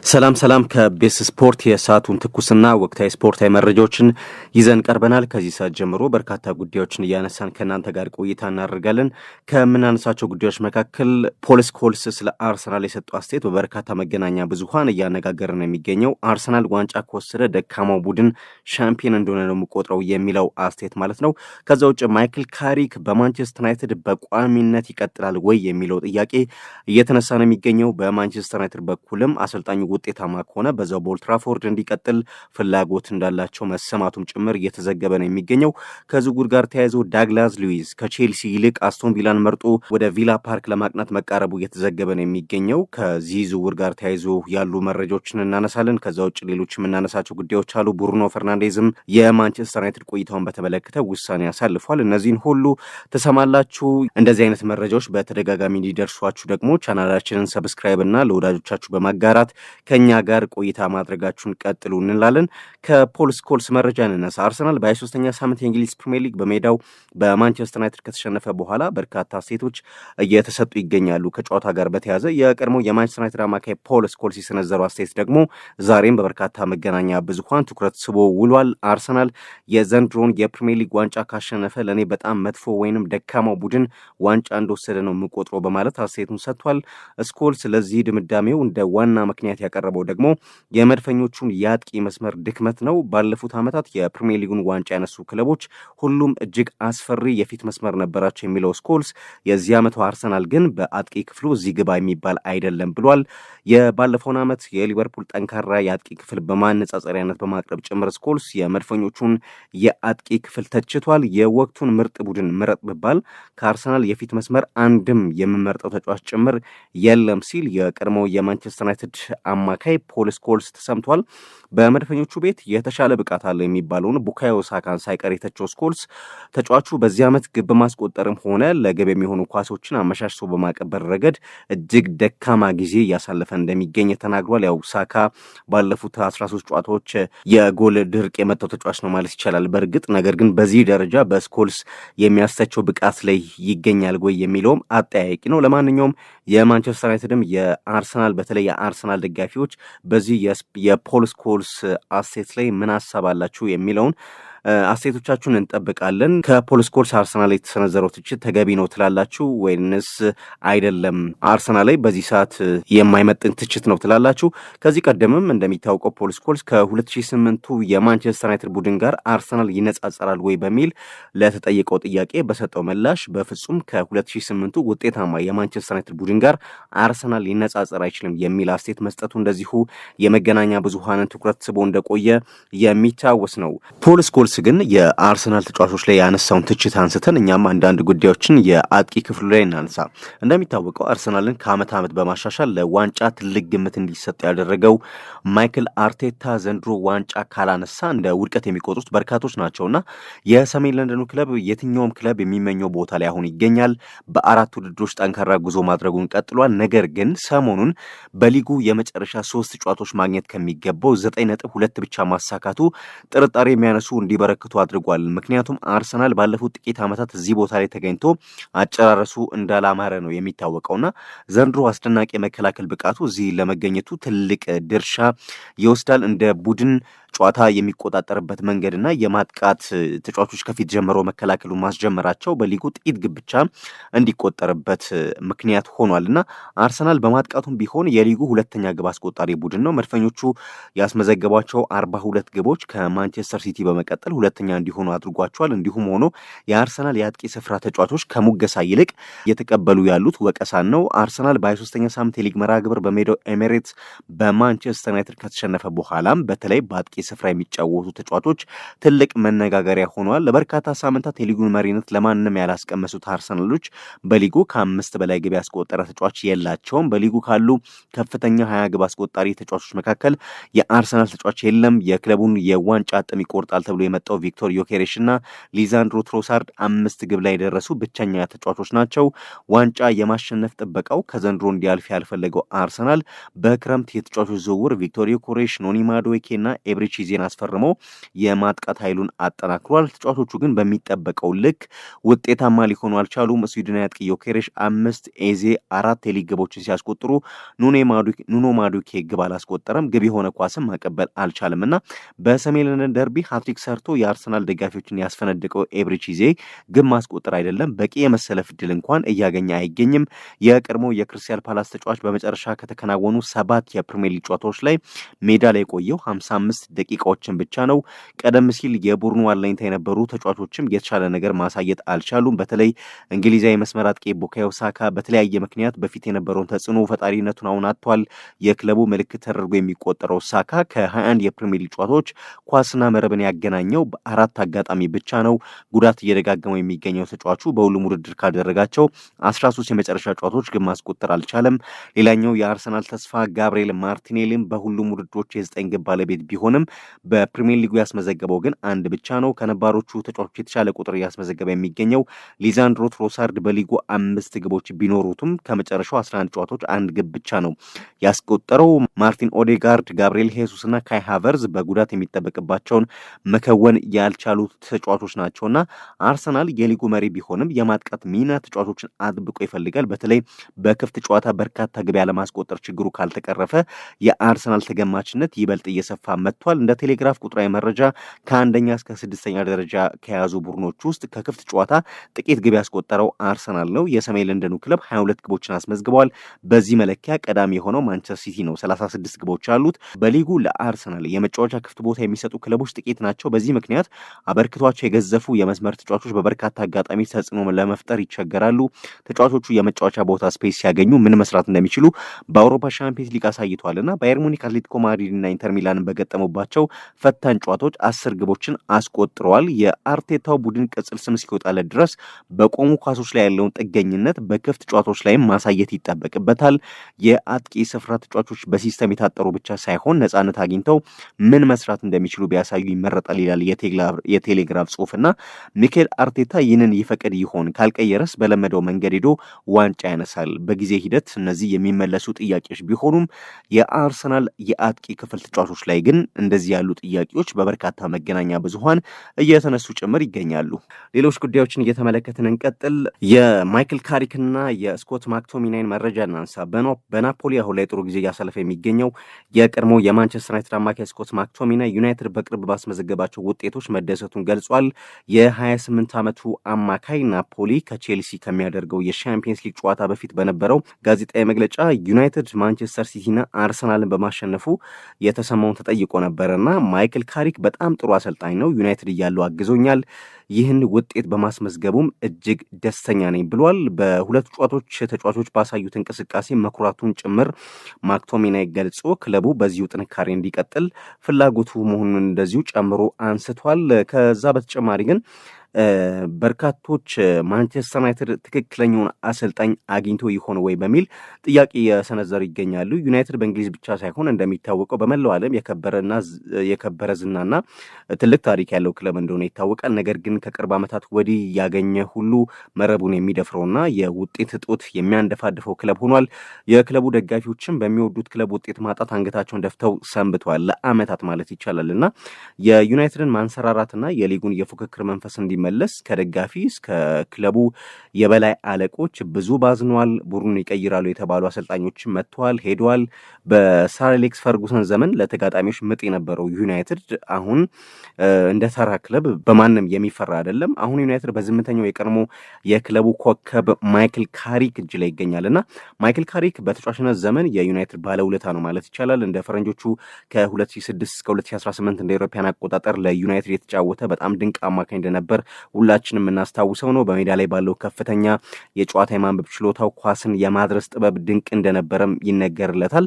ሰላም ከቤስ ስፖርት የሰዓቱን ትኩስና ወቅታዊ ስፖርታዊ መረጃዎችን ይዘን ቀርበናል። ከዚህ ሰዓት ጀምሮ በርካታ ጉዳዮችን እያነሳን ከእናንተ ጋር ቆይታ እናደርጋለን። ከምናነሳቸው ጉዳዮች መካከል ፖል ስኮልስ ስለ አርሰናል የሰጠው አስተያየት በበርካታ መገናኛ ብዙሃን እያነጋገረ ነው የሚገኘው። አርሰናል ዋንጫ ከወሰደ ደካማው ቡድን ሻምፒዮን እንደሆነ ነው የሚቆጥረው የሚለው አስተያየት ማለት ነው። ከዛ ውጭ ማይክል ካሪክ በማንቸስተር ዩናይትድ በቋሚነት ይቀጥላል ወይ የሚለው ጥያቄ እየተነሳ ነው የሚገኘው። በማንቸስተር ዩናይትድ በኩልም አሰልጣኙ ውጤታማ ከሆነ በዛው በኦልድ ትራፎርድ እንዲቀጥል ፍላጎት እንዳላቸው መሰማቱም ጭምር እየተዘገበ ነው የሚገኘው። ከዝውውር ጋር ተያይዞ ዳግላስ ሉዊዝ ከቼልሲ ይልቅ አስቶን ቪላን መርጦ ወደ ቪላ ፓርክ ለማቅናት መቃረቡ እየተዘገበ ነው የሚገኘው። ከዚህ ዝውውር ጋር ተያይዞ ያሉ መረጃዎችን እናነሳለን። ከዛ ውጭ ሌሎች የምናነሳቸው ጉዳዮች አሉ። ብሩኖ ፈርናንዴዝም የማንቸስተር ዩናይትድ ቆይታውን በተመለከተ ውሳኔ ያሳልፏል። እነዚህን ሁሉ ትሰማላችሁ። እንደዚህ አይነት መረጃዎች በተደጋጋሚ እንዲደርሷችሁ ደግሞ ቻናላችንን ሰብስክራይብ እና ለወዳጆቻችሁ በማጋራት ከኛ ጋር ቆይታ ማድረጋችሁን ቀጥሉ እንላለን። ከፖል ስኮልስ መረጃ እንነሳ። አርሰናል በ23ኛ ሳምንት የእንግሊዝ ፕሪሚየር ሊግ በሜዳው በማንቸስተር ዩናይትድ ከተሸነፈ በኋላ በርካታ ሴቶች እየተሰጡ ይገኛሉ። ከጨዋታ ጋር በተያያዘ የቀድሞ የማንቸስተር ዩናይትድ አማካይ ፖል ስኮልስ የሰነዘሩ አስተያየት ደግሞ ዛሬም በበርካታ መገናኛ ብዙሃን ትኩረት ስቦ ውሏል። አርሰናል የዘንድሮን የፕሪሚየር ሊግ ዋንጫ ካሸነፈ ለእኔ በጣም መጥፎ ወይንም ደካማው ቡድን ዋንጫ እንደወሰደ ነው የምቆጥረው በማለት አስተያየቱን ሰጥቷል። ስኮልስ ለዚህ ድምዳሜው እንደ ዋና ምክንያት ያቀረበው ደግሞ የመድፈኞቹን የአጥቂ መስመር ድክመት ነው። ባለፉት ዓመታት የፕሪሚየር ሊጉን ዋንጫ ያነሱ ክለቦች ሁሉም እጅግ አስፈሪ የፊት መስመር ነበራቸው የሚለው ስኮልስ የዚህ ዓመቱ አርሰናል ግን በአጥቂ ክፍሉ እዚህ ግባ የሚባል አይደለም ብሏል። የባለፈውን ዓመት የሊቨርፑል ጠንካራ የአጥቂ ክፍል በማነጻጸሪያነት በማቅረብ ጭምር ስኮልስ የመድፈኞቹን የአጥቂ ክፍል ተችቷል። የወቅቱን ምርጥ ቡድን ምረጥ ብባል ከአርሰናል የፊት መስመር አንድም የምመርጠው ተጫዋች ጭምር የለም ሲል የቀድሞው የማንቸስተር ዩናይትድ አማካይ ፖል ስኮልስ ተሰምቷል። በመድፈኞቹ ቤት የተሻለ ብቃት አለ የሚባለውን ቡካዮ ሳካን ሳይቀር የተቸው ስኮልስ ተጫዋቹ በዚህ ዓመት ግብ ማስቆጠርም ሆነ ለግብ የሚሆኑ ኳሶችን አመሻሽቶ በማቀበር ረገድ እጅግ ደካማ ጊዜ እያሳለፈ እንደሚገኝ ተናግሯል። ያው ሳካ ባለፉት 13 ጨዋታዎች የጎል ድርቅ የመታው ተጫዋች ነው ማለት ይቻላል በእርግጥ ነገር ግን በዚህ ደረጃ በስኮልስ የሚያስተቸው ብቃት ላይ ይገኛል ወይ የሚለውም አጠያያቂ ነው። ለማንኛውም የማንቸስተር ዩናይትድም የአርሰናል በተለይ የአርሰናል ደጋፊዎች በዚህ የፖል ስኮልስ አስተያየት ላይ ምን ሀሳብ አላችሁ የሚለውን አስተያየቶቻችሁን እንጠብቃለን። ከፖል ስኮልስ አርሰናል ላይ የተሰነዘረው ትችት ተገቢ ነው ትላላችሁ ወይንስ አይደለም? አርሰናል ላይ በዚህ ሰዓት የማይመጥን ትችት ነው ትላላችሁ? ከዚህ ቀደምም እንደሚታወቀው ፖል ስኮልስ ከ2008ቱ የማንቸስተር ዩናይትድ ቡድን ጋር አርሰናል ይነጻጸራል ወይ በሚል ለተጠየቀው ጥያቄ በሰጠው ምላሽ በፍጹም ከ2008ቱ ውጤታማ የማንቸስተር ዩናይትድ ቡድን ጋር አርሰናል ሊነጻጸር አይችልም የሚል አስተያየት መስጠቱ እንደዚሁ የመገናኛ ብዙሃንን ትኩረት ስቦ እንደቆየ የሚታወስ ነው። ፖል ስኮልስ ግን የአርሰናል ተጫዋቾች ላይ ያነሳውን ትችት አንስተን እኛም አንዳንድ ጉዳዮችን የአጥቂ ክፍሉ ላይ እናንሳ። እንደሚታወቀው አርሰናልን ከዓመት ዓመት በማሻሻል ለዋንጫ ትልቅ ግምት እንዲሰጥ ያደረገው ማይክል አርቴታ ዘንድሮ ዋንጫ ካላነሳ እንደ ውድቀት የሚቆጥሩት በርካቶች ናቸውና የሰሜን ለንደኑ ክለብ የትኛውም ክለብ የሚመኘው ቦታ ላይ አሁን ይገኛል። በአራት ውድድሮች ጠንካራ ጉዞ ማድረጉን ቀጥሏል። ነገር ግን ሰሞኑን በሊጉ የመጨረሻ 3 ጨዋታዎች ማግኘት ከሚገባው 9.2 ብቻ ማሳካቱ ጥርጣሬ የሚያነሱ እንዲበረክቱ አድርጓል። ምክንያቱም አርሰናል ባለፉት ጥቂት ዓመታት እዚህ ቦታ ላይ ተገኝቶ አጨራረሱ እንዳላማረ ነው የሚታወቀውና ዘንድሮ አስደናቂ የመከላከል ብቃቱ እዚህ ለመገኘቱ ትልቅ ድርሻ ይወስዳል። እንደ ቡድን ጨዋታ የሚቆጣጠርበት መንገድና የማጥቃት ተጫዋቾች ከፊት ጀምሮ መከላከሉን ማስጀመራቸው በሊጉ ጥቂት ግብ ብቻ እንዲቆጠርበት ምክንያት ሆኗልና አርሰናል በማጥቃቱም ቢሆን የሊጉ ሁለተኛ ግብ አስቆጣሪ ቡድን ነው። መድፈኞቹ ያስመዘገቧቸው 42 ግቦች ከማንቸስተር ሲቲ በመቀጠል ሁለተኛ እንዲሆኑ አድርጓቸዋል። እንዲሁም ሆኖ የአርሰናል የአጥቂ ስፍራ ተጫዋቾች ከሙገሳ ይልቅ እየተቀበሉ ያሉት ወቀሳን ነው። አርሰናል በ23ኛ ሳምንት የሊግ መርሃ ግብር በሜዳው ኤሜሬትስ በማንቸስተር ዩናይትድ ከተሸነፈ በኋላም በተለይ በአጥቂ ስፍራ የሚጫወቱ ተጫዋቾች ትልቅ መነጋገሪያ ሆኗል። ለበርካታ ሳምንታት የሊጉን መሪነት ለማንም ያላስቀመሱት አርሰናሎች በሊጉ ከ5 በላይ ግብ ያስቆጠረ ተጫዋች የላቸውም። በሊጉ ካሉ ከፍተኛ 20 ግብ አስቆጣሪ ተጫዋቾች መካከል የአርሰናል ተጫዋች የለም። የክለቡን የዋንጫ ጥም ይቆርጣል ተብሎ የመጣው ቪክቶር ዮኬሬሽ እና ሊዛንድሮ ትሮሳርድ 5 ግብ ላይ የደረሱ ብቸኛ ተጫዋቾች ናቸው። ዋንጫ የማሸነፍ ጥበቃው ከዘንድሮ እንዲያልፍ ያልፈለገው አርሰናል በክረምት የተጫዋቾች ዝውውር ቪክቶር ዮኬሬሽ፣ ኖኒ ማዱዌኬ እና ኤብሪ ኤብሪቺዜን አስፈርሞ የማጥቃት ኃይሉን አጠናክሯል። ተጫዋቾቹ ግን በሚጠበቀው ልክ ውጤታማ ሊሆኑ አልቻሉም። ስዊድናዊ አጥቂ ዮኬሬሽ 5 ኤዜ 4 የሊግ ግቦችን ሲያስቆጥሩ ኑኖ ማዱኬ ግብ አላስቆጠረም። ግብ የሆነ ኳስም ማቀበል አልቻለም እና በሰሜን ለንደን ደርቢ ሃትሪክ ሰርቶ የአርሰናል ደጋፊዎችን ያስፈነደቀው ኤብሪቺዜ ግብ ማስቆጠር አይደለም በቂ የመሰለፍ ዕድል እንኳን እያገኘ አይገኝም። የቀድሞ የክሪስታል ፓላስ ተጫዋች በመጨረሻ ከተከናወኑ 7 የፕሪሚየር ሊግ ጨዋታዎች ላይ ሜዳ ላይ ቆየው 55 ደቂቃዎችን ብቻ ነው። ቀደም ሲል የቡድኑ አለኝታ የነበሩ ተጫዋቾችም የተሻለ ነገር ማሳየት አልቻሉም። በተለይ እንግሊዛዊ መስመር አጥቂ ቡካዮ ሳካ በተለያየ ምክንያት በፊት የነበረውን ተጽዕኖ ፈጣሪነቱን አሁን አጥቷል። የክለቡ ምልክት ተደርጎ የሚቆጠረው ሳካ ከ21 የፕሪሚየር ሊግ ጨዋታዎች ኳስና መረብን ያገናኘው በ4 አጋጣሚ ብቻ ነው። ጉዳት እየደጋገመው የሚገኘው ተጫዋቹ በሁሉም ውድድር ካደረጋቸው 13 የመጨረሻ ጨዋታዎች ግን ማስቆጠር አልቻለም። ሌላኛው የአርሰናል ተስፋ ጋብሪኤል ማርቲኔሊም በሁሉም ውድድሮች የ9 ግብ ባለቤት ቢሆንም በፕሪሚየር ሊጉ ያስመዘገበው ግን አንድ ብቻ ነው። ከነባሮቹ ተጫዋቾች የተሻለ ቁጥር እያስመዘገበ የሚገኘው ሊዛንድሮ ትሮሳርድ በሊጉ 5 ግቦች ቢኖሩትም ከመጨረሻው 11 ጨዋታዎች አንድ ግብ ብቻ ነው ያስቆጠረው። ማርቲን ኦዴጋርድ፣ ጋብሪኤል ሄሱስ እና ካይ ሃቨርዝ በጉዳት የሚጠበቅባቸውን መከወን ያልቻሉ ተጫዋቾች ናቸውና አርሰናል የሊጉ መሪ ቢሆንም የማጥቃት ሚና ተጫዋቾችን አጥብቆ ይፈልጋል። በተለይ በክፍት ጨዋታ በርካታ ግብ ያለማስቆጠር ችግሩ ካልተቀረፈ የአርሰናል ተገማችነት ይበልጥ እየሰፋ መጥቷል። እንደ ቴሌግራፍ ቁጥራዊ መረጃ ከአንደኛ እስከ 6ኛ ደረጃ ከያዙ ቡድኖች ውስጥ ከክፍት ጨዋታ ጥቂት ግብ ያስቆጠረው አርሰናል ነው። የሰሜን ለንደኑ ክለብ 22 ግቦችን አስመዝግበዋል። በዚህ መለኪያ ቀዳሚ የሆነው ማንቸስተር ሲቲ ነው፣ 36 ግቦች አሉት። በሊጉ ለአርሰናል የመጫወቻ ክፍት ቦታ የሚሰጡ ክለቦች ጥቂት ናቸው። በዚህ ምክንያት አበርክቷቸው የገዘፉ የመስመር ተጫዋቾች በበርካታ አጋጣሚ ተጽዕኖ ለመፍጠር ይቸገራሉ። ተጫዋቾቹ የመጫወቻ ቦታ ስፔስ ሲያገኙ ምን መስራት እንደሚችሉ በአውሮፓ ሻምፒዮንስ ሊግ አሳይቷልና ባየር ሙኒክ፣ አትሌቲኮ ማድሪድ እና ኢንተር ሚላንን በገጠሙባቸው ፈታኝ ጨዋታዎች 10 ግቦችን አስቆጥረዋል። የአርቴታው ቡድን ቅጽል ስም እስኪወጣለት ድረስ በቆሙ ኳሶች ላይ ያለውን ጥገኝነት በክፍት ጨዋታዎች ላይም ማሳየት ይጠበቅበታል። የአጥቂ ስፍራ ተጫዋቾች በሲስተም የታጠሩ ብቻ ሳይሆን ነፃነት አግኝተው ምን መስራት እንደሚችሉ ቢያሳዩ ይመረጣል ይላል የቴሌግራፍ ጽሑፍና ሚኬል አርቴታ ይህንን ይፈቅድ ይሆን? ካልቀየረስ በለመደው መንገድ ሄዶ ዋንጫ ያነሳል? በጊዜ ሂደት እነዚህ የሚመለሱ ጥያቄዎች ቢሆኑም የአርሰናል የአጥቂ ክፍል ተጫዋቾች ላይ ግን እንደዚህ ያሉ ጥያቄዎች በበርካታ መገናኛ ብዙሃን እየተነሱ ጭምር ይገኛሉ። ሌሎች ጉዳዮችን እየተመለከትን እንቀጥል። የማይክል ካሪክና የስኮት ማክቶሚናይን መረጃ እናንሳ። በናፖሊ አሁን ላይ ጥሩ ጊዜ እያሳለፈ የሚገኘው የቀድሞ የማንቸስተር ዩናይትድ አማካይ ስኮት ማክቶሚናይ ዩናይትድ በቅርብ ባስመዘገባቸው ውጤቶች መደሰቱን ገልጿል። የ28 ዓመቱ አማካይ ናፖሊ ከቼልሲ ከሚያደርገው የሻምፒየንስ ሊግ ጨዋታ በፊት በነበረው ጋዜጣዊ መግለጫ ዩናይትድ ማንቸስተር ሲቲና አርሰናልን በማሸነፉ የተሰማውን ተጠይቆ ነበርና ማይክል ካሪክ በጣም ጥሩ አሰልጣኝ ነው፣ ዩናይትድ እያለው አግዞኛል፣ ይህን ውጤት በማስመዝገቡም እጅግ ደስተኛ ነኝ ብሏል። በሁለቱ ጨዋታዎች ተጫዋቾች ባሳዩት እንቅስቃሴ መኩራቱን ጭምር ማክቶሚናይ ገልጾ ክለቡ በዚሁ ጥንካሬ እንዲቀጥል ፍላጎቱ መሆኑን እንደዚሁ ጨምሮ አንስቷል። ከዛ በተጨማሪ ግን በርካቶች ማንቸስተር ዩናይትድ ትክክለኛውን አሰልጣኝ አግኝቶ ይሆን ወይ በሚል ጥያቄ የሰነዘሩ ይገኛሉ። ዩናይትድ በእንግሊዝ ብቻ ሳይሆን እንደሚታወቀው በመላው ዓለም የከበረ ዝናና ትልቅ ታሪክ ያለው ክለብ እንደሆነ ይታወቃል። ነገር ግን ከቅርብ ዓመታት ወዲህ ያገኘ ሁሉ መረቡን የሚደፍረውና የውጤት እጦት የሚያንደፋድፈው ክለብ ሆኗል። የክለቡ ደጋፊዎችም በሚወዱት ክለብ ውጤት ማጣት አንገታቸውን ደፍተው ሰንብተዋል ለዓመታት ማለት ይቻላል እና የዩናይትድን ማንሰራራትና የሊጉን የፉክክር መንፈስ መለስ ከደጋፊ እስከ ክለቡ የበላይ አለቆች ብዙ ባዝነዋል። ቡድኑን ይቀይራሉ የተባሉ አሰልጣኞችም መጥተዋል፣ ሄደዋል። በሰር አሌክስ ፈርጉሰን ዘመን ለተጋጣሚዎች ምጥ የነበረው ዩናይትድ አሁን እንደ ተራ ክለብ በማንም የሚፈራ አይደለም። አሁን ዩናይትድ በዝምተኛው የቀድሞ የክለቡ ኮከብ ማይክል ካሪክ እጅ ላይ ይገኛልና ማይክል ካሪክ በተጫዋችነት ዘመን የዩናይትድ ባለውለታ ነው ማለት ይቻላል። እንደ ፈረንጆቹ ከ2006 እስከ 2018 እንደ አውሮፓውያን አቆጣጠር ለዩናይትድ የተጫወተ በጣም ድንቅ አማካኝ እንደነበር ሁላችንም የምናስታውሰው ነው። በሜዳ ላይ ባለው ከፍተኛ የጨዋታ የማንበብ ችሎታው ኳስን የማድረስ ጥበብ ድንቅ እንደነበረም ይነገርለታል።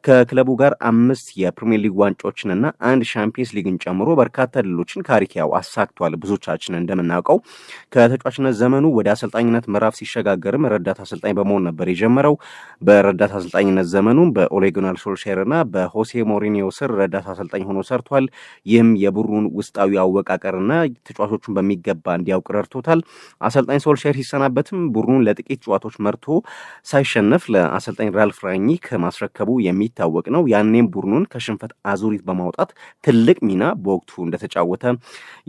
ከክለቡ ጋር 5 የፕሪሚየር ሊግ ዋንጫዎችንና 1 ሻምፒየንስ ሊግን ጨምሮ በርካታ ድሎችን ካሪክ ያው አሳክቷል። ብዙዎቻችን እንደምናውቀው ከተጫዋችነት ዘመኑ ወደ አሰልጣኝነት ምዕራፍ ሲሸጋገርም ረዳት አሰልጣኝ በመሆን ነበር የጀመረው። በረዳት አሰልጣኝነት ዘመኑ በኦሌ ጉናር ሶልሼር እና በሆሴ ሞሪኒዮ ስር ረዳት አሰልጣኝ ሆኖ ሰርቷል። ይህም የቡድኑን ውስጣዊ አወቃቀርና ተጫዋቾቹን በሚገባ በሚገባ እንዲያውቅ ረድቶታል። አሰልጣኝ ሶልሻየር ሲሰናበትም ቡድኑን ለጥቂት ጨዋታዎች መርቶ ሳይሸነፍ ለአሰልጣኝ ራልፍ ራኒክ ማስረከቡ የሚታወቅ ነው። ያኔም ቡድኑን ከሽንፈት አዙሪት በማውጣት ትልቅ ሚና በወቅቱ እንደተጫወተ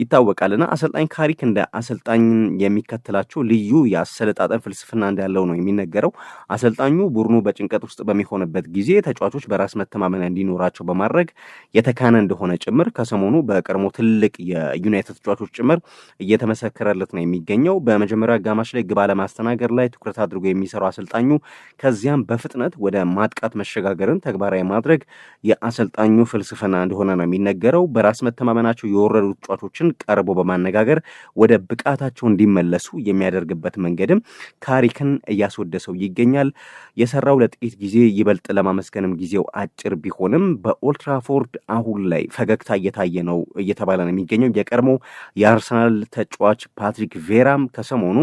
ይታወቃልና አሰልጣኝ ካሪክ እንደ አሰልጣኝ የሚከተላቸው ልዩ የአሰለጣጠን ፍልስፍና እንዳለው ነው የሚነገረው። አሰልጣኙ ቡድኑ በጭንቀት ውስጥ በሚሆንበት ጊዜ ተጫዋቾች በራስ መተማመን እንዲኖራቸው በማድረግ የተካነ እንደሆነ ጭምር ከሰሞኑ በቀድሞ ትልቅ የዩናይትድ ተጫዋቾች ጭምር እየተመሰከረለት ነው የሚገኘው። በመጀመሪያ አጋማሽ ላይ ግብ አለማስተናገድ ላይ ትኩረት አድርጎ የሚሰራው አሰልጣኙ ከዚያም በፍጥነት ወደ ማጥቃት መሸጋገርን ተግባራዊ ማድረግ የአሰልጣኙ ፍልስፍና እንደሆነ ነው የሚነገረው። በራስ መተማመናቸው የወረዱ ተጫዋቾችን ቀርቦ በማነጋገር ወደ ብቃታቸው እንዲመለሱ የሚያደርግበት መንገድም ካሪክን እያስወደሰው ይገኛል። የሰራው ለጥቂት ጊዜ ይበልጥ ለማመስገንም ጊዜው አጭር ቢሆንም በኦልትራፎርድ አሁን ላይ ፈገግታ እየታየ ነው እየተባለ ነው የሚገኘው። የቀድሞ የአርሰናል ተጫዋች ፓትሪክ ቬራም ከሰሞኑ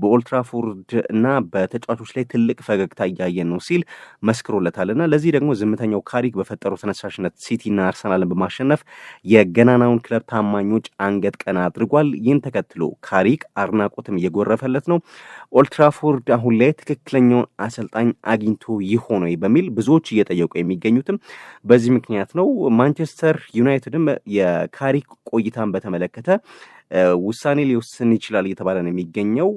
በኦልትራፎርድ እና በተጫዋቾች ላይ ትልቅ ፈገግታ እያየን ነው ሲል መስክሮለታልና ለዚህ ደግሞ ዝምተኛው ካሪክ በፈጠረው ተነሳሽነት ሲቲና አርሰናልን በማሸነፍ የገናናውን ክለብ ታማኞች አንገት ቀና አድርጓል። ይህን ተከትሎ ካሪክ አድናቆትም እየጎረፈለት ነው። ኦልትራፎርድ አሁን ላይ ትክክለኛውን አሰልጣኝ አግኝቶ ይሆን በሚል ብዙዎች እየጠየቁ የሚገኙትም በዚህ ምክንያት ነው። ማንቸስተር ዩናይትድም የካሪክ ቆይታን በተመለከተ ውሳኔ ሊወስን ይችላል እየተባለ ነው የሚገኘው።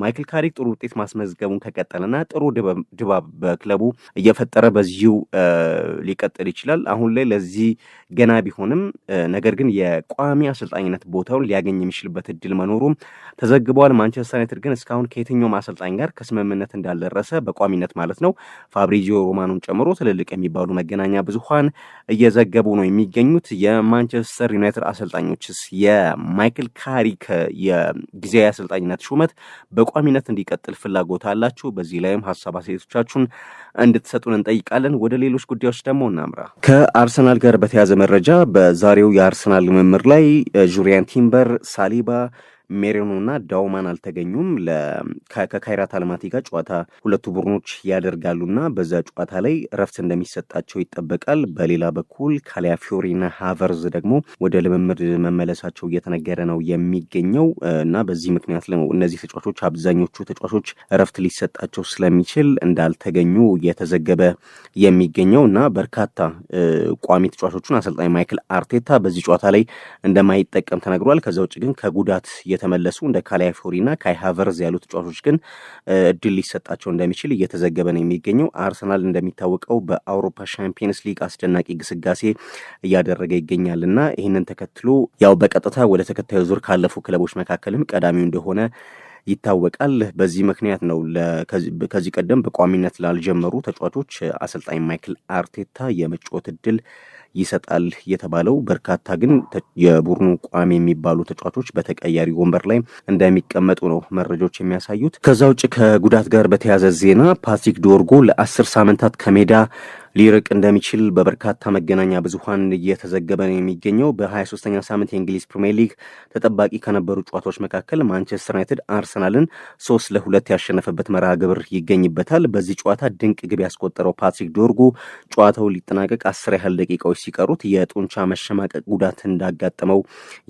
ማይክል ካሪክ ጥሩ ውጤት ማስመዝገቡን ከቀጠለና ጥሩ ድባብ በክለቡ እየፈጠረ በዚሁ ሊቀጥል ይችላል። አሁን ላይ ለዚህ ገና ቢሆንም ነገር ግን የቋሚ አሰልጣኝነት ቦታውን ሊያገኝ የሚችልበት እድል መኖሩም ተዘግቧል። ማንቸስተር ዩናይትድ ግን እስካሁን ከየትኛውም አሰልጣኝ ጋር ከስምምነት እንዳልደረሰ በቋሚነት ማለት ነው ፋብሪዚዮ ሮማኖን ጨምሮ ትልልቅ የሚባሉ መገናኛ ብዙሃን እየዘገቡ ነው የሚገኙት። የማንቸስተር ዩናይትድ አሰልጣኞችስ የማይክል ካሪክ የጊዜያዊ አሰልጣኝነት ሹመት በቋሚነት እንዲቀጥል ፍላጎት አላችሁ? በዚህ ላይም ሀሳብ አስተያየቶቻችሁን እንድትሰጡን እንጠይቃለን። ወደ ሌሎች ጉዳዮች ደግሞ እናምራ። ከአርሰናል ጋር በተያዘ መረጃ በዛሬው የአርሰናል ልምምድ ላይ ጁሪያን ቲምበር፣ ሳሊባ፣ ሜሪኖ እና ዳውማን አልተገኙም። ከካይራት አልማቲ ጋር ጨዋታ ሁለቱ ቡድኖች ያደርጋሉና በዛ ጨዋታ ላይ ረፍት እንደሚሰጣቸው ይጠበቃል። በሌላ በኩል ካላፊዮሪና ሃቨርዝ ደግሞ ወደ ልምምድ መመለሳቸው እየተነገረ ነው የሚገኘው እና በዚህ ምክንያት ነው እነዚህ ተጫዋቾች አብዛኞቹ ተጫዋቾች ረፍት ሊሰጣቸው ስለሚችል እንዳልተገኙ እየተዘገበ የሚገኘው እና በርካታ ቋሚ ተጫዋቾቹን አሰልጣኝ ማይክል አርቴታ በዚህ ጨዋታ ላይ እንደማይጠቀም ተነግሯል። ከዛ ውጭ ግን ከጉዳት የተመለሱ እንደ ካላፊዮሪና ካይ ሃቨርዝ ያሉ ተጫዋቾች ግን እድል ሊሰጣቸው እንደሚችል እየተዘገበ ነው የሚገኘው። አርሰናል እንደሚታወቀው በአውሮፓ ሻምፒየንስ ሊግ አስደናቂ ግስጋሴ እያደረገ ይገኛልና ይህንን ተከትሎ ያው በቀጥታ ወደ ተከታዩ ዙር ካለፉ ክለቦች መካከልም ቀዳሚው እንደሆነ ይታወቃል። በዚህ ምክንያት ነው ከዚህ ቀደም በቋሚነት ላልጀመሩ ተጫዋቾች አሰልጣኝ ማይክል አርቴታ የመጫወት እድል ይሰጣል የተባለው። በርካታ ግን የቡድኑ ቋሚ የሚባሉ ተጫዋቾች በተቀያሪ ወንበር ላይ እንደሚቀመጡ ነው መረጃዎች የሚያሳዩት። ከዛ ውጭ ከጉዳት ጋር በተያያዘ ዜና ፓትሪክ ዶርጉ ለ10 ሳምንታት ከሜዳ ሊርቅ እንደሚችል በበርካታ መገናኛ ብዙሃን እየተዘገበ ነው የሚገኘው። በ23ኛ ሳምንት የእንግሊዝ ፕሪሚየር ሊግ ተጠባቂ ከነበሩ ጨዋታዎች መካከል ማንቸስተር ዩናይትድ አርሰናልን 3-2 ያሸነፈበት መርሃ ግብር ይገኝበታል። በዚህ ጨዋታ ድንቅ ግብ ያስቆጠረው ፓትሪክ ዶርጉ ጨዋታው ሊጠናቀቅ 10 ያህል ደቂቃዎች ሲቀሩት የጡንቻ መሸማቀቅ ጉዳት እንዳጋጠመው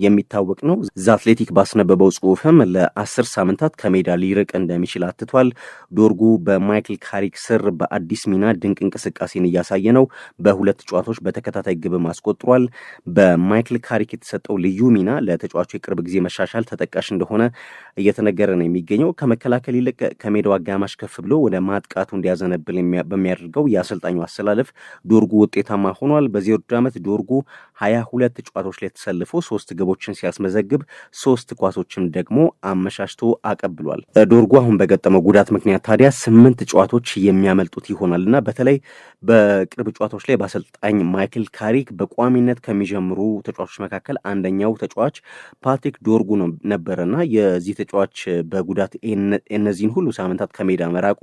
የሚታወቅ ነው። ዘ አትሌቲክ ባስነበበው ጽሑፍም ለ10 ሳምንታት ከሜዳ ሊርቅ እንደሚችል አትቷል። ዶርጉ በማይክል ካሪክ ስር በአዲስ ሚና ድንቅ እንቅስቃሴን እያሳየ ነው። በሁለት ጨዋታዎች በተከታታይ ግብ አስቆጥሯል። በማይክል ካሪክ የተሰጠው ልዩ ሚና ለተጫዋቹ የቅርብ ጊዜ መሻሻል ተጠቃሽ እንደሆነ እየተነገረ ነው የሚገኘው። ከመከላከል ይልቅ ከሜዳው አጋማሽ ከፍ ብሎ ወደ ማጥቃቱ እንዲያዘነብል በሚያደርገው የአሰልጣኙ አሰላለፍ ዶርጉ ውጤታማ ሆኗል። በዚህ ውድድር ዓመት ዶርጉ 22 ጨዋታዎች ላይ ተሰልፎ 3 ግቦችን ሲያስመዘግብ 3 ኳሶችን ደግሞ አመሻሽቶ አቀብሏል። ዶርጉ አሁን በገጠመው ጉዳት ምክንያት ታዲያ 8 ጨዋታዎች የሚያመልጡት ይሆናልና በተለይ በቅርብ ጨዋታዎች ላይ በአሰልጣኝ ማይክል ካሪክ በቋሚነት ከሚጀምሩ ተጫዋቾች መካከል አንደኛው ተጫዋች ፓትሪክ ዶርጉ ነበረና የዚህ ተጫዋች በጉዳት እነዚህን ሁሉ ሳምንታት ከሜዳ መራቁ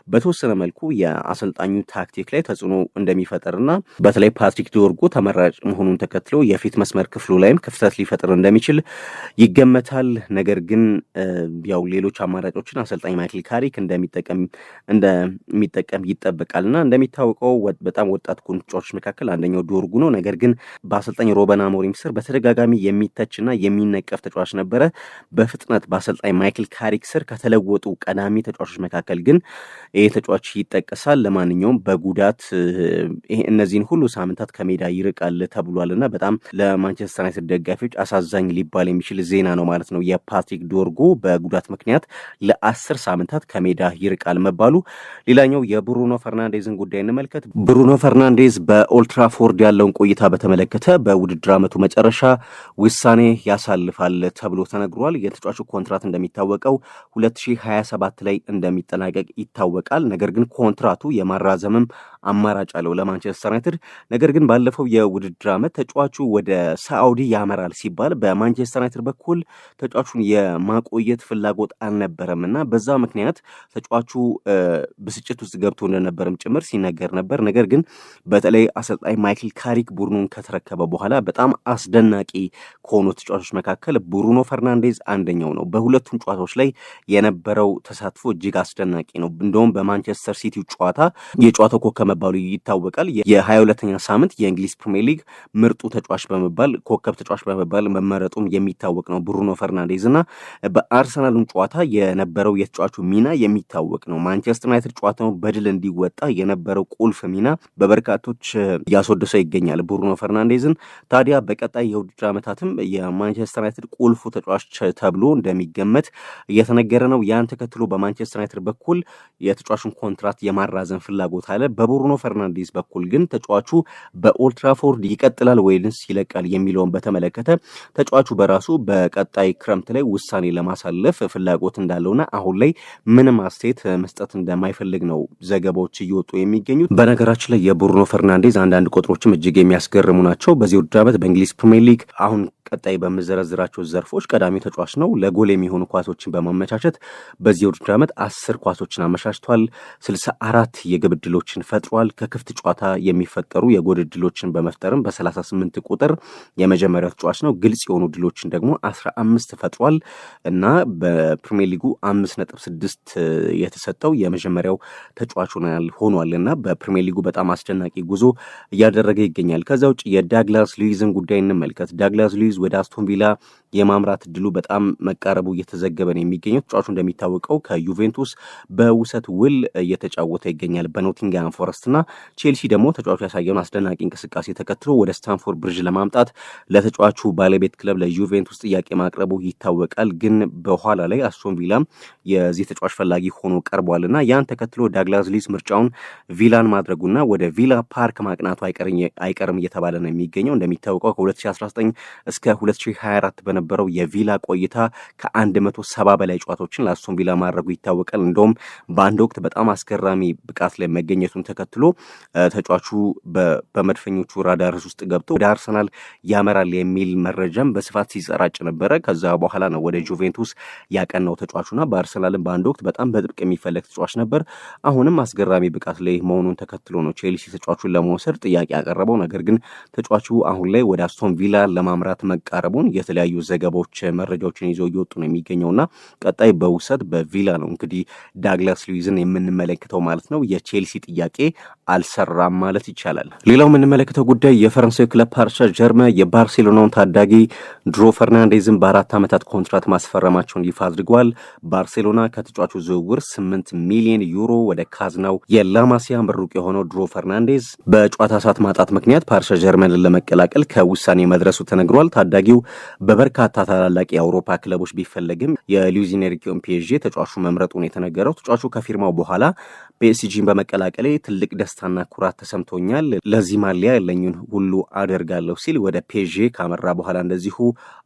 በተወሰነ መልኩ የአሰልጣኙ ታክቲክ ላይ ተጽዕኖ እንደሚፈጠርና በተለይ ፓትሪክ ዶርጉ ተመራጭ መሆኑን ተከትሎ የፊት መስመር ክፍሉ ላይም ክፍተት ሊፈጥር እንደሚችል ይገመታል። ነገር ግን ያው ሌሎች አማራጮችን አሰልጣኝ ማይክል ካሪክ እንደሚጠቀም ይጠበቃልና እንደሚታወቀው በጣም ወጣት ተጫዋቾች መካከል አንደኛው ዶርጉ ነው። ነገር ግን በአሰልጣኝ ሩበን አሞሪም ስር በተደጋጋሚ የሚተችና የሚነቀፍ ተጫዋች ነበረ። በፍጥነት በአሰልጣኝ ማይክል ካሪክ ስር ከተለወጡ ቀዳሚ ተጫዋቾች መካከል ግን ይህ ተጫዋች ይጠቀሳል። ለማንኛውም በጉዳት እነዚህን ሁሉ ሳምንታት ከሜዳ ይርቃል ተብሏልና በጣም ለማንቸስተር ዩናይትድ ደጋፊዎች አሳዛኝ ሊባል የሚችል ዜና ነው ማለት ነው። የፓትሪክ ዶርጉ በጉዳት ምክንያት ለ10 ሳምንታት ከሜዳ ይርቃል መባሉ። ሌላኛው የብሩኖ ፈርናንዴዝን ጉዳይ እንመልከት። ብሩኖ ፈርናንዴዝ በኦልትራፎርድ ያለውን ቆይታ በተመለከተ በውድድር ዓመቱ መጨረሻ ውሳኔ ያሳልፋል ተብሎ ተነግሯል። የተጫዋቹ ኮንትራት እንደሚታወቀው 2027 ላይ እንደሚጠናቀቅ ይታወቃል። ነገር ግን ኮንትራቱ የማራዘምም አማራጭ አለው ለማንቸስተር ዩናይትድ። ነገር ግን ባለፈው የውድድር ዓመት ተጫዋቹ ወደ ሳዑዲ ያመራል ሲባል በማንቸስተር ዩናይትድ በኩል ተጫዋቹን የማቆየት ፍላጎት አልነበረም እና በዛ ምክንያት ተጫዋቹ ብስጭት ውስጥ ገብቶ እንደነበርም ጭምር ሲነገር ነበር። ነገር ግን በተለይ አሰልጣኝ ማይክል ካሪክ ቡድኑን ከተረከበ በኋላ በጣም አስደናቂ ከሆኑ ተጫዋቾች መካከል ብሩኖ ፈርናንዴዝ አንደኛው ነው። በሁለቱም ጨዋታዎች ላይ የነበረው ተሳትፎ እጅግ አስደናቂ ነው። እንደውም በማንቸስተር ሲቲው ጨዋታ የጨዋታው ኮከብ መባሉ ይታወቃል። የ22ኛ ሳምንት የእንግሊዝ ፕሪሚየር ሊግ ምርጡ ተጫዋች በመባል ኮከብ ተጫዋች በመባል መመረጡም የሚታወቅ ነው ብሩኖ ፈርናንዴዝ እና በአርሰናሉን ጨዋታ የነበረው የተጫዋቹ ሚና የሚታወቅ ነው። ማንቸስተር ዩናይትድ ጨዋታውን በድል እንዲወጣ የነበረው ቁልፍ ሚና በበርካቶች እያስወደሰው ይገኛል ብሩኖ ፈርናንዴዝን። ታዲያ በቀጣይ የውድድር ዓመታትም የማንቸስተር ዩናይትድ ቁልፉ ተጫዋች ተብሎ እንደሚገመት እየተነገረ ነው። ያን ተከትሎ በማንቸስተር ዩናይትድ በኩል የተጫዋቹን ኮንትራት የማራዘም ፍላጎት አለ። በብሩኖ ፈርናንዴዝ በኩል ግን ተጫዋቹ በኦልትራፎርድ ይቀጥላል ወይንስ ይለቃል የሚለውን በተመለከተ ተጫዋቹ በራሱ በቀጣይ ክረምት ላይ ውሳኔ ለማሳለፍ ፍላጎት እንዳለውና አሁን ላይ ምንም አስተያየት መስጠት እንደማይፈልግ ነው ዘገባዎች እየወጡ የሚገኙት። በነገራችን ላይ የብሩኖ ፈርናንዴዝ አንዳንድ ቁጥሮችም እጅግ የሚያስገርሙ ናቸው። በዚህ ውድድር ዓመት በእንግሊዝ ፕሪሚየር ሊግ አሁን ቀጣይ በምዘረዝራቸው ዘርፎች ቀዳሚ ተጫዋች ነው። ለጎል የሚሆኑ ኳሶችን በማመቻቸት በዚህ ውድድር ዓመት 10 ኳሶችን አመቻችቷል። 64 የግብ ዕድሎችን ፈጥሯል። ከክፍት ጨዋታ የሚፈጠሩ የጎል ዕድሎችን በመፍጠርም በ38 ቁጥር የመጀመሪያው ተጫዋች ነው። ግልጽ የሆኑ ዕድሎችን ደግሞ 15 ፈጥሯል እና በፕሪሚየር ሊጉ 5.6 የተሰጠው የመጀመሪያው ተጫዋች ሆኗል እና በፕሪሚየር ሊጉ በጣም አስደናቂ ጉዞ እያደረገ ይገኛል። ከዛ ውጭ የዳግላስ ሉዊዝን ጉዳይ እንመልከት። ዳግላስ ሉዊዝ ወደ አስቶን ቪላ የማምራት እድሉ በጣም መቃረቡ እየተዘገበ ነው የሚገኘው። ተጫዋቹ እንደሚታወቀው ከዩቬንቱስ በውሰት ውል እየተጫወተ ይገኛል በኖቲንግሃም ፎረስት እና ቼልሲ ደግሞ ተጫዋቹ ያሳየውን አስደናቂ እንቅስቃሴ ተከትሎ ወደ ስታንፎርድ ብሪጅ ለማምጣት ለተጫዋቹ ባለቤት ክለብ ለዩቬንቱስ ጥያቄ ማቅረቡ ይታወቃል። ግን በኋላ ላይ አስቶን ቪላ የዚህ ተጫዋች ፈላጊ ሆኖ ቀርቧል እና ያን ተከትሎ ዳግላስ ሉዊዝ ምርጫውን ቪላን ማድረጉና ወደ ቪላ ፓርክ ማቅናቱ አይቀርም እየተባለ ነው የሚገኘው። እንደሚታወቀው ከ2019 እስከ 2024 በነበረው የቪላ ቆይታ ከ170 በላይ ጨዋታዎችን ለአስቶን ቪላ ማድረጉ ይታወቃል። እንደውም በአንድ ወቅት በጣም አስገራሚ ብቃት ላይ መገኘቱን ተከትሎ ተጫዋቹ በመድፈኞቹ ራዳርስ ውስጥ ገብቶ ወደ አርሰናል ያመራል የሚል መረጃም በስፋት ሲሰራጭ ነበረ። ከዛ በኋላ ነው ወደ ጁቬንቱስ ያቀናው ተጫዋቹና በአርሰናልም በአንድ ወቅት በጣም በጥብቅ የሚፈለግ ተጫዋች ነበር። አሁንም አስገራሚ ብቃት ላይ መሆኑን ተከትሎ ነው ቼልሲ ተጫዋቹን ለመውሰድ ጥያቄ ያቀረበው። ነገር ግን ተጫዋቹ አሁን ላይ ወደ አስቶን ቪላ ለማምራት መቃረቡን የተለያዩ ዘገባዎች መረጃዎችን ይዘው እየወጡ ነው የሚገኘውና ቀጣይ በውሰት በቪላ ነው እንግዲህ ዳግላስ ሉዊዝን የምንመለከተው ማለት ነው። የቼልሲ ጥያቄ አልሰራም ማለት ይቻላል። ሌላው የምንመለከተው ጉዳይ የፈረንሳይ ክለብ ፓሪስ ሰን ዠርመን የባርሴሎናውን ታዳጊ ድሮ ፈርናንዴዝን በ4 ዓመታት ኮንትራት ማስፈረማቸውን ይፋ አድርገዋል። ባርሴሎና ከተጫዋቹ ዝውውር 8 ሚሊዮን ዩሮ ወደ ካዝናው የላማሲያ ምሩቅ የሆነው ድሮ ፈርናንዴዝ በጨዋታ ሰዓት ማጣት ምክንያት ፓሪስ ሰን ዠርመንን ለመቀላቀል ከውሳኔ መድረሱ ተነግሯል። ታዳጊው በበርካታ ታላላቅ የአውሮፓ ክለቦች ቢፈለግም የሉዊዝ ኤንሪኬን ፒኤስጂ ተጫዋቹ መምረጡን የተነገረው። ተጫዋቹ ከፊርማው በኋላ ፒኤስጂን በመቀላቀሌ ትልቅ ደስታና ኩራት ተሰምቶኛል፣ ለዚህ ማሊያ ያለኝን ሁሉ አደርጋለሁ ሲል ወደ ፒኤስጂ ካመራ በኋላ እንደዚሁ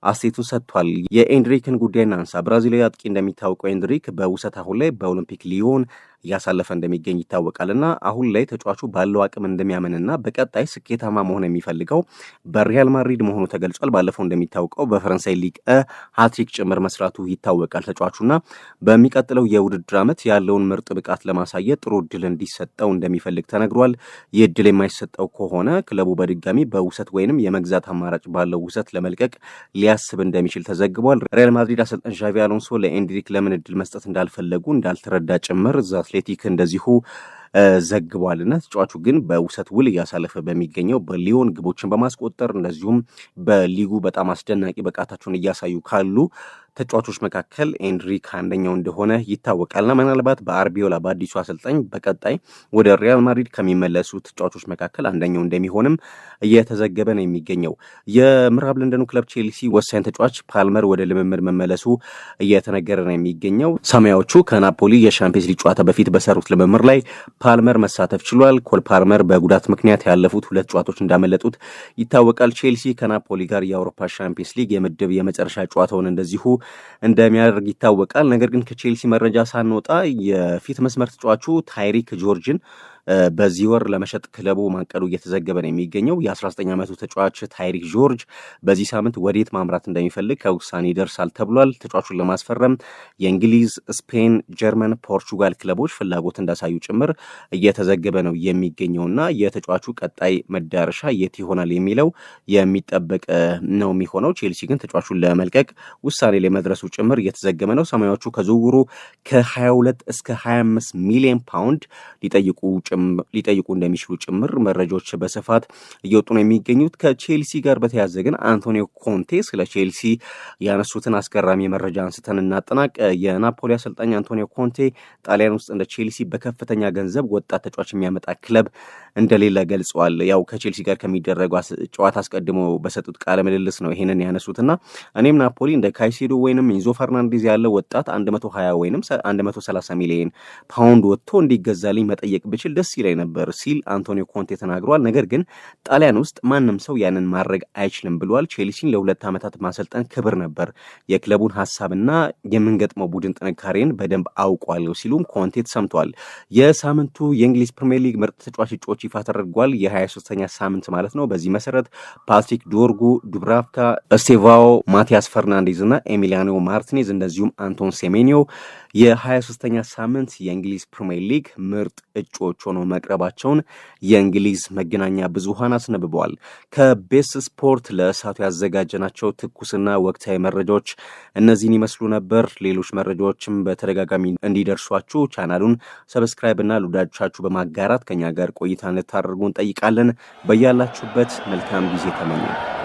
አስተያየቱን ሰጥቷል። የኤንሪክን ጉዳይ እናንሳ። ብራዚላዊ አጥቂ እንደሚታወቀው ኤንሪክ በውሰት አሁን ላይ በኦሎምፒክ ሊዮን እያሳለፈ እንደሚገኝ ይታወቃልና አሁን ላይ ተጫዋቹ ባለው አቅም እንደሚያምንና በቀጣይ ስኬታማ መሆን የሚፈልገው በሪያል ማድሪድ መሆኑ ተገልጿል። ባለፈው እንደሚታወቀው በፈረንሳይ ሊግ ሃትሪክ ጭምር መስራቱ ይታወቃል ተጫዋቹና በሚቀጥለው የውድድር ዓመት ያለውን ምርጥ ብቃት ለማሳየት ጥሩ እድል እንዲሰጠው እንደሚፈልግ ተነግሯል። ይህ እድል የማይሰጠው ከሆነ ክለቡ በድጋሚ በውሰት ወይንም የመግዛት አማራጭ ባለው ውሰት ለመልቀቅ ሊያስብ እንደሚችል ተዘግቧል። ሪያል ማድሪድ አሰልጣኝ ዣቪ አሎንሶ ለኤንድሪክ ለምን እድል መስጠት እንዳልፈለጉ እንዳልተረዳ ጭምር ዘ አትሌቲክ እንደዚሁ ዘግቧልና ተጫዋቹ ግን በውሰት ውል እያሳለፈ በሚገኘው በሊዮን ግቦችን በማስቆጠር እንደዚሁም በሊጉ በጣም አስደናቂ ብቃታቸውን እያሳዩ ካሉ ተጫዋቾች መካከል ኤንድሪክ አንደኛው እንደሆነ ይታወቃልና ምናልባት በአርቢዮላ በአዲሱ አሰልጣኝ በቀጣይ ወደ ሪያል ማድሪድ ከሚመለሱ ተጫዋቾች መካከል አንደኛው እንደሚሆንም እየተዘገበ ነው የሚገኘው። የምዕራብ ለንደኑ ክለብ ቼልሲ ወሳኝ ተጫዋች ፓልመር ወደ ልምምድ መመለሱ እየተነገረ ነው የሚገኘው። ሰማያዎቹ ከናፖሊ የሻምፒየንስ ሊግ ጨዋታ በፊት በሰሩት ልምምድ ላይ ፓልመር መሳተፍ ችሏል። ኮል ፓልመር በጉዳት ምክንያት ያለፉት 2 ጨዋታዎች እንዳመለጡት ይታወቃል። ቼልሲ ከናፖሊ ጋር የአውሮፓ ሻምፒየንስ ሊግ የምድብ የመጨረሻ ጨዋታውን እንደዚሁ እንደሚያደርግ ይታወቃል። ነገር ግን ከቼልሲ መረጃ ሳንወጣ የፊት መስመር ተጫዋቹ ታይሪክ ጆርጅን በዚህ ወር ለመሸጥ ክለቡ ማቀዱ እየተዘገበ ነው የሚገኘው። የ19 ዓመቱ ተጫዋች ታይሪክ ጆርጅ በዚህ ሳምንት ወዴት ማምራት እንደሚፈልግ ከውሳኔ ይደርሳል ተብሏል። ተጫዋቹን ለማስፈረም የእንግሊዝ፣ ስፔን፣ ጀርመን፣ ፖርቹጋል ክለቦች ፍላጎት እንዳሳዩ ጭምር እየተዘገበ ነው የሚገኘውና የተጫዋቹ ቀጣይ መዳረሻ የት ይሆናል የሚለው የሚጠበቅ ነው የሚሆነው። ቼልሲ ግን ተጫዋቹን ለመልቀቅ ውሳኔ ላይ መድረሱ ጭምር እየተዘገበ ነው። ሰማያዎቹ ከዝውውሩ ከ22 እስከ 25 ሚሊዮን ፓውንድ ሊጠይቁ እንደሚችሉ ጭምር መረጃዎች በስፋት እየወጡ ነው የሚገኙት። ከቼልሲ ጋር በተያያዘ ግን አንቶኒዮ ኮንቴ ስለ ቼልሲ ያነሱትን አስገራሚ መረጃ አንስተን እናጠናቅ። የናፖሊ አሰልጣኝ አንቶኒዮ ኮንቴ ጣሊያን ውስጥ እንደ ቼልሲ በከፍተኛ ገንዘብ ወጣት ተጫዋች የሚያመጣ ክለብ እንደሌለ ገልጸዋል። ያው ከቼልሲ ጋር ከሚደረጉ ጨዋታ አስቀድሞ በሰጡት ቃለ ምልልስ ነው ይሄንን ያነሱትና እኔም ናፖሊ እንደ ካይሴዶ ወይንም ኢንዞ ፈርናንዴዝ ያለው ወጣት 120 ወይንም 130 ሚሊዮን ፓውንድ ወጥቶ እንዲገዛልኝ መጠየቅ ብችል ደስ ይለኝ ነበር ሲል አንቶኒዮ ኮንቴ ተናግሯል። ነገር ግን ጣሊያን ውስጥ ማንም ሰው ያንን ማድረግ አይችልም ብሏል። ቼልሲን ለ2 ዓመታት ማሰልጠን ክብር ነበር። የክለቡን ሐሳብና የምንገጥመው ቡድን ጥንካሬን በደንብ አውቋለሁ ሲሉም ኮንቴ ተሰምቷል። የሳምንቱ የእንግሊዝ ፕሪሚየር ሊግ ምርጥ ተጫዋች እጩዎች ይፋ ተደርጓል። የ23ኛ ሳምንት ማለት ነው። በዚህ መሰረት ፓትሪክ ዶርጉ፣ ዱብራቭካ፣ ስቴቫኦ፣ ማቲያስ ፈርናንዴዝ እና ኤሚሊያኖ ማርቲኔዝ እንደዚሁም አንቶን ሴሜኒዮ የ23ኛ ሳምንት የእንግሊዝ ፕሪሚየር ሊግ ምርጥ እጩዎች ሆነው መቅረባቸውን የእንግሊዝ መገናኛ ብዙሃን አስነብበዋል። ከቤስ ስፖርት ለእሳቱ ያዘጋጀናቸው ትኩስና ወቅታዊ መረጃዎች እነዚህን ይመስሉ ነበር። ሌሎች መረጃዎችም በተደጋጋሚ እንዲደርሷችሁ ቻናሉን ሰብስክራይብ እና ለወዳጆቻችሁ በማጋራት ከኛ ጋር ቆይታ እንድታደርጉ እንጠይቃለን። በያላችሁበት መልካም ጊዜ ተመኘን።